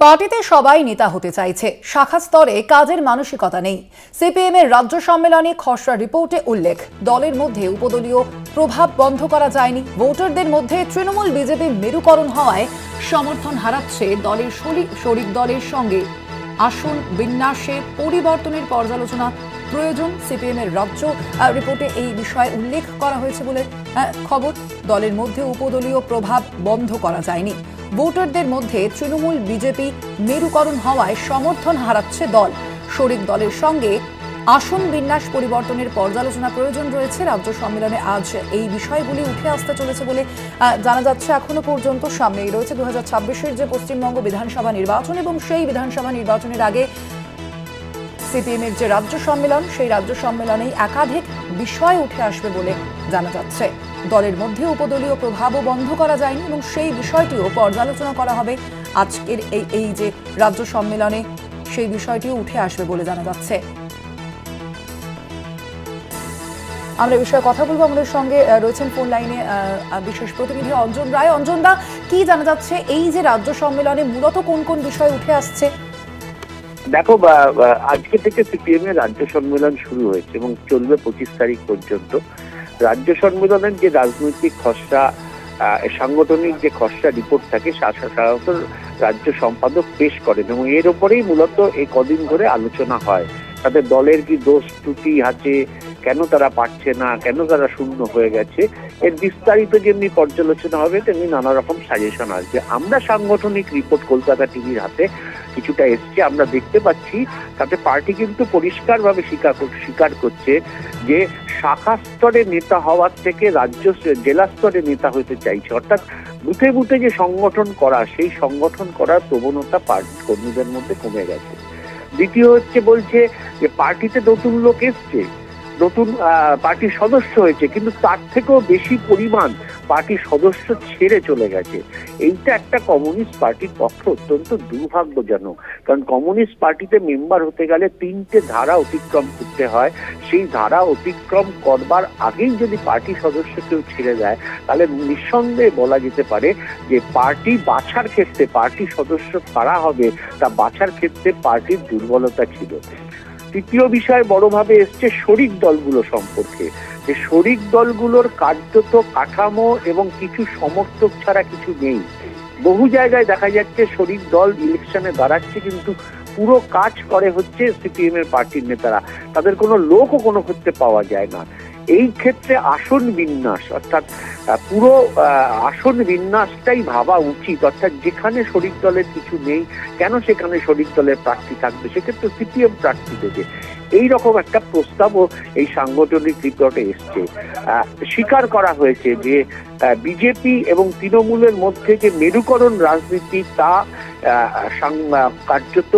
পার্টিতে সবাই নেতা হতে চাইছে, শাখা স্তরে কাজের মানসিকতা নেই। সিপিএম এর রাজ্য সম্মেলনে খসড়া রিপোর্টে উল্লেখ, দলের মধ্যে উপদলীয় প্রভাব বন্ধ করা যায়নি। ভোটারদের মধ্যে তৃণমূল বিজেপি মেরুকরণ হওয়ায় সমর্থন হারাচ্ছে দলের শরিক দলের সঙ্গে আসন বিন্যাসে পরিবর্তনের পর্যালোচনা প্রয়োজন। সিপিএম এর রাজ্য রিপোর্টে এই বিষয়ে উল্লেখ করা হয়েছে বলে খবর। দলের মধ্যে উপদলীয় প্রভাব বন্ধ করা যায়নি। ভোটারদের মধ্যে তৃণমূল বিজেপি মেরুকরণ হওয়ায় সমর্থন হারাচ্ছে দল। শরিক দলের সঙ্গে আসন বিন্যাস পরিবর্তনের পর্যালোচনা প্রয়োজন রয়েছে। রাজ্য সম্মেলনে আজ এই বিষয়গুলি উঠে আসতে চলেছে বলে জানা যাচ্ছে। এখনো পর্যন্ত সামনেই রয়েছে 2026-এর যে পশ্চিমবঙ্গ বিধানসভা নির্বাচন, এবং সেই বিধানসভা নির্বাচনের আগে সিপিএম এর যে রাজ্য সম্মেলন, সেই রাজ্য সম্মেলনেই একাধিক বিষয় উঠে আসবে বলে জানা যাচ্ছে। দলের মধ্যে উপদলীয় প্রভাবও বন্ধ করা যায়নি এবং সেই বিষয়টিও পর্যালোচনা করা হবে আজকের এই যে রাজ্য সম্মেলনে, সেই বিষয়টিও উঠে আসবে বলে জানা যাচ্ছে। আমরা এই বিষয়ে কথা বলবো। আমাদের সঙ্গে রয়েছেন ফোন লাইনে বিশেষ প্রতিনিধি অঞ্জন রায়। অঞ্জন দা, কি জানা যাচ্ছে এই যে রাজ্য সম্মেলনে মূলত কোন কোন বিষয় উঠে আসছে? দেখো, আজকে থেকে সিপিএম এর রাজ্য সম্মেলন শুরু হয়েছে এবং চলবে 25 তারিখ পর্যন্ত। রাজ্য সম্মেলনের যে রাজনৈতিক খসড়া, সাংগঠনিক যে খসড়া রিপোর্ট থাকে, সাধারণত রাজ্য সম্পাদক পেশ করেন এবং এর উপরেই মূলত এই কদিন ধরে আলোচনা হয়। তাদের দলের কি দোষ ত্রুটি আছে, কেন তারা পারছে না, কেন তারা শূন্য হয়ে গেছে, এর বিস্তারিত যেমনি পর্যালোচনা হবে তেমনি নানা রকম সাজেশন আসবে। আমরা সাংগঠনিক রিপোর্ট কলকাতা টিভির হাতে কিছুটা এসছে, আমরা দেখতে পাচ্ছি তাতে পার্টি কিন্তু পরিষ্কারভাবে স্বীকার করছে যে শাখা স্তরে নেতা হওয়ার থেকে রাজ্য জেলা স্তরে নেতা হতে চাইছে। অর্থাৎ বুথে বুথে যে সংগঠন করা, সেই সংগঠন করার প্রবণতা পার্টি কর্মীদের মধ্যে কমে গেছে। দ্বিতীয় হচ্ছে, বলছে যে পার্টিতে নতুন লোক এসছে, নতুন পার্টির সদস্য হয়েছে, কিন্তু তার থেকেও বেশি পরিমাণ পার্টির সদস্য ছেড়ে চলে গেছে। এইটা একটা কমিউনিস্ট পার্টির পক্ষে অত্যন্ত দুর্ভাগ্যজনক, কারণ কমিউনিস্ট পার্টিতে মেম্বার হতে গেলে 3টে ধারা অতিক্রম করতে হয়। সেই ধারা অতিক্রম করবার আগেই যদি পার্টি সদস্য কেউ ছেড়ে দেয়, তাহলে নিঃসন্দেহে বলা যেতে পারে যে পার্টি বাছার ক্ষেত্রে, পার্টি সদস্য কারা হবে তা বাছার ক্ষেত্রে পার্টির দুর্বলতা ছিল। তৃতীয় বিষয় বড়ভাবে এসছে শরিক দলগুলো সম্পর্কে, যে শরিক দলগুলোর কার্যত কাঠামো এবং কিছু সমর্থক ছাড়া কিছু নেই। বহু জায়গায় দেখা যাচ্ছে শরিক দল ইলেকশনে দাঁড়াচ্ছে, কিন্তু পুরো কাজ করে হচ্ছে সিপিএম এর পার্টির নেতারা, তাদের কোনো লোকও কোনো ক্ষেত্রে পাওয়া যায় না। এই ক্ষেত্রে আসন বিন্যাস, অর্থাৎ পুরো আসন বিন্যাসটাই ভাবা উচিত। অর্থাৎ যেখানে শরিক দলের কিছু নেই, কেন সেখানে শরিক দলের প্রার্থী থাকবে, সেক্ষেত্রে সিপিএম প্রার্থী দেবে। এইরকম একটা প্রস্তাবও এই সাংগঠনিক রিপোর্টে এসছে। স্বীকার করা হয়েছে যে বিজেপি এবং তৃণমূলের মধ্যে যে মেরুকরণ রাজনীতি, তা কার্যত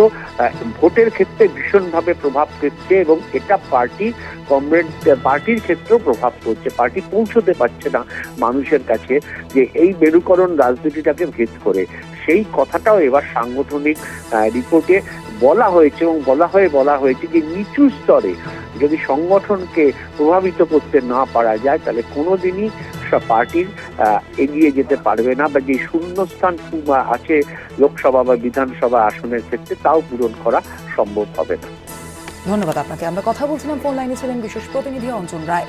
ভোটের ক্ষেত্রে ভীষণভাবে প্রভাব ফেলছে এবং এটা পার্টির ক্ষেত্রেও প্রভাব পড়ছে। পার্টি পৌঁছতে পারছে না মানুষের কাছে যে এই মেরুকরণ রাজনীতিটাকে ভেদ করে। সেই কথাটাও এবার সাংগঠনিক রিপোর্টে বলা হয়েছে এবং বলা হয়েছে যে নিচু স্তরে যদি সংগঠনকে প্রভাবিত করতে না পারা যায়, তাহলে কোনোদিনই পার্টির এগিয়ে যেতে পারবে না, বা যে শূন্যস্থান আছে লোকসভা বা বিধানসভা আসনের ক্ষেত্রে, তাও পূরণ করা সম্ভব হবে না। ধন্যবাদ আপনাকে। আমরা কথা বলছিলাম, ফোন লাইনে ছিলেন বিশেষ প্রতিনিধি অঞ্জন রায়।